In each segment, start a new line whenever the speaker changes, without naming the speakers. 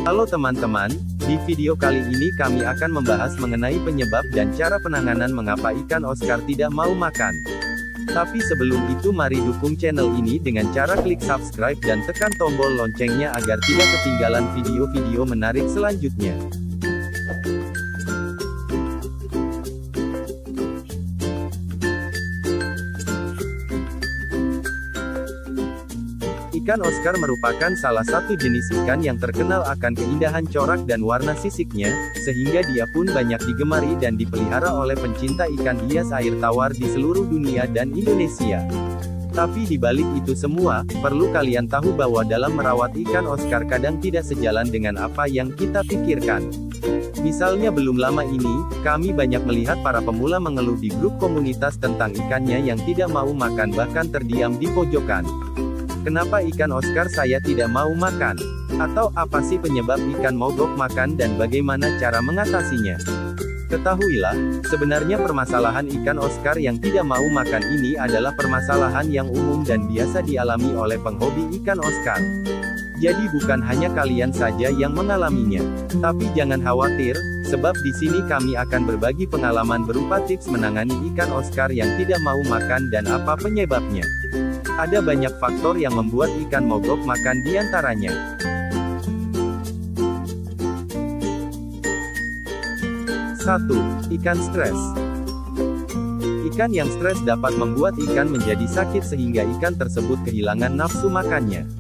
Halo teman-teman, di video kali ini kami akan membahas mengenai penyebab dan cara penanganan mengapa ikan Oscar tidak mau makan. Tapi sebelum itu mari dukung channel ini dengan cara klik subscribe dan tekan tombol loncengnya agar tidak ketinggalan video-video menarik selanjutnya. Ikan Oscar merupakan salah satu jenis ikan yang terkenal akan keindahan corak dan warna sisiknya, sehingga dia pun banyak digemari dan dipelihara oleh pencinta ikan hias air tawar di seluruh dunia dan Indonesia. Tapi di balik itu semua, perlu kalian tahu bahwa dalam merawat ikan Oscar kadang tidak sejalan dengan apa yang kita pikirkan. Misalnya belum lama ini, kami banyak melihat para pemula mengeluh di grup komunitas tentang ikannya yang tidak mau makan bahkan terdiam di pojokan. Kenapa ikan Oscar saya tidak mau makan? Atau apa sih penyebab ikan mogok makan dan bagaimana cara mengatasinya? Ketahuilah, sebenarnya permasalahan ikan Oscar yang tidak mau makan ini adalah permasalahan yang umum dan biasa dialami oleh penghobi ikan Oscar. Jadi bukan hanya kalian saja yang mengalaminya. Tapi jangan khawatir, sebab di sini kami akan berbagi pengalaman berupa tips menangani ikan Oscar yang tidak mau makan dan apa penyebabnya. Ada banyak faktor yang membuat ikan mogok makan diantaranya. 1. Ikan stres. Ikan yang stres dapat membuat ikan menjadi sakit sehingga ikan tersebut kehilangan nafsu makannya.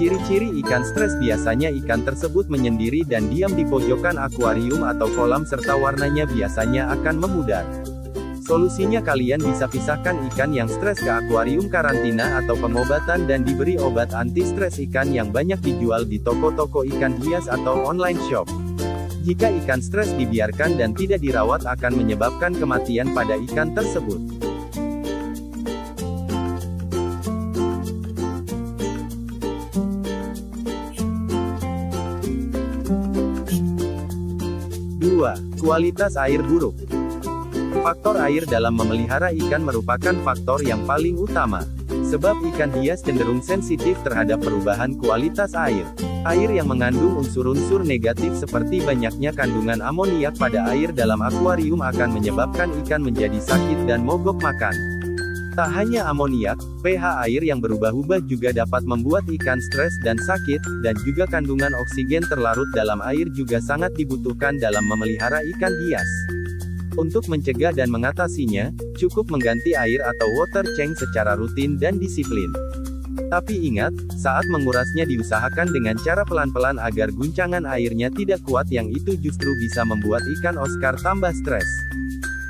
Ciri-ciri ikan stres biasanya ikan tersebut menyendiri dan diam di pojokan akuarium atau kolam serta warnanya biasanya akan memudar. Solusinya kalian bisa pisahkan ikan yang stres ke akuarium karantina atau pengobatan dan diberi obat anti-stres ikan yang banyak dijual di toko-toko ikan hias atau online shop. Jika ikan stres dibiarkan dan tidak dirawat akan menyebabkan kematian pada ikan tersebut. Dua, kualitas air buruk. Faktor air dalam memelihara ikan merupakan faktor yang paling utama. Sebab ikan hias cenderung sensitif terhadap perubahan kualitas air. Air yang mengandung unsur-unsur negatif seperti banyaknya kandungan amoniak pada air dalam akuarium akan menyebabkan ikan menjadi sakit dan mogok makan. Tak hanya amoniak, pH air yang berubah-ubah juga dapat membuat ikan stres dan sakit, dan juga kandungan oksigen terlarut dalam air juga sangat dibutuhkan dalam memelihara ikan hias. Untuk mencegah dan mengatasinya, cukup mengganti air atau water change secara rutin dan disiplin. Tapi ingat, saat mengurasnya diusahakan dengan cara pelan-pelan agar guncangan airnya tidak kuat yang itu justru bisa membuat ikan Oscar tambah stres.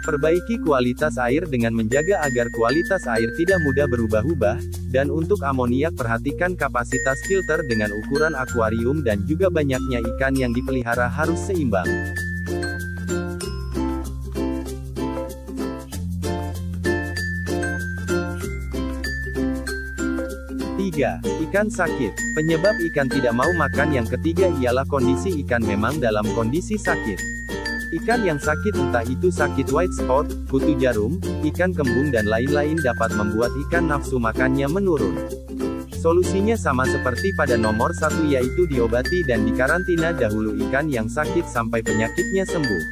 Perbaiki kualitas air dengan menjaga agar kualitas air tidak mudah berubah-ubah, dan untuk amoniak perhatikan kapasitas filter dengan ukuran akuarium dan juga banyaknya ikan yang dipelihara harus seimbang. 3. Ikan sakit. Penyebab ikan tidak mau makan yang ketiga ialah kondisi ikan memang dalam kondisi sakit. Ikan yang sakit entah itu sakit white spot, kutu jarum, ikan kembung dan lain-lain dapat membuat ikan nafsu makannya menurun. Solusinya sama seperti pada nomor 1 yaitu diobati dan dikarantina dahulu ikan yang sakit sampai penyakitnya sembuh.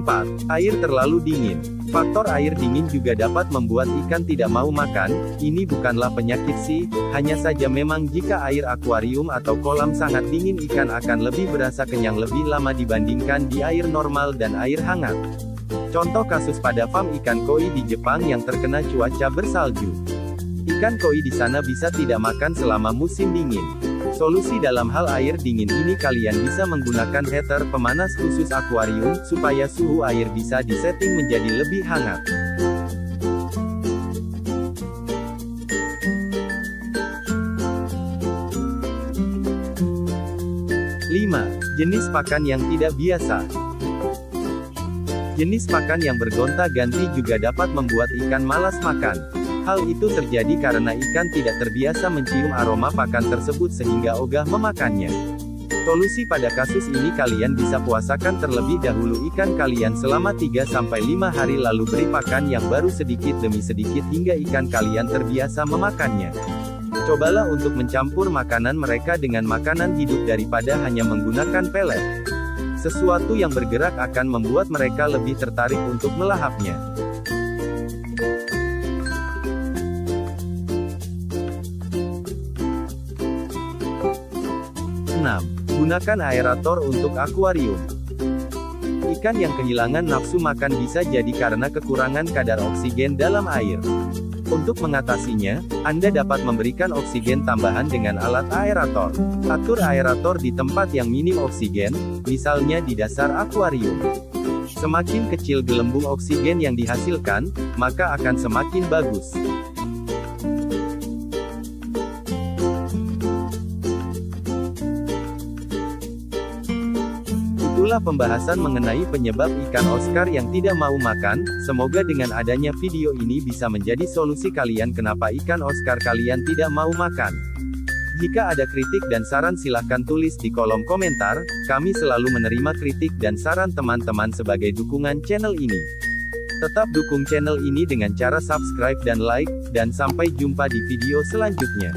4. Air terlalu dingin. Faktor air dingin juga dapat membuat ikan tidak mau makan. Ini bukanlah penyakit sih, hanya saja memang jika air akuarium atau kolam sangat dingin ikan akan lebih berasa kenyang lebih lama dibandingkan di air normal dan air hangat. Contoh kasus pada farm ikan koi di Jepang yang terkena cuaca bersalju. Ikan koi di sana bisa tidak makan selama musim dingin. Solusi dalam hal air dingin ini kalian bisa menggunakan heater pemanas khusus akuarium, supaya suhu air bisa disetting menjadi lebih hangat. 5. Jenis pakan yang tidak biasa. Jenis pakan yang bergonta-ganti juga dapat membuat ikan malas makan. Hal itu terjadi karena ikan tidak terbiasa mencium aroma pakan tersebut sehingga ogah memakannya. Solusi pada kasus ini, kalian bisa puasakan terlebih dahulu ikan kalian selama 3-5 hari, lalu beri pakan yang baru sedikit demi sedikit hingga ikan kalian terbiasa memakannya. Cobalah untuk mencampur makanan mereka dengan makanan hidup daripada hanya menggunakan pelet. Sesuatu yang bergerak akan membuat mereka lebih tertarik untuk melahapnya. 6. Gunakan aerator untuk akuarium. Ikan yang kehilangan nafsu makan bisa jadi karena kekurangan kadar oksigen dalam air. Untuk mengatasinya, Anda dapat memberikan oksigen tambahan dengan alat aerator. Atur aerator di tempat yang minim oksigen, misalnya di dasar akuarium. Semakin kecil gelembung oksigen yang dihasilkan, maka akan semakin bagus. Itulah pembahasan mengenai penyebab ikan Oscar yang tidak mau makan. Semoga dengan adanya video ini bisa menjadi solusi kalian kenapa ikan Oscar kalian tidak mau makan. Jika ada kritik dan saran silahkan tulis di kolom komentar. Kami selalu menerima kritik dan saran teman-teman sebagai dukungan channel ini. Tetap dukung channel ini dengan cara subscribe dan like, dan sampai jumpa di video selanjutnya.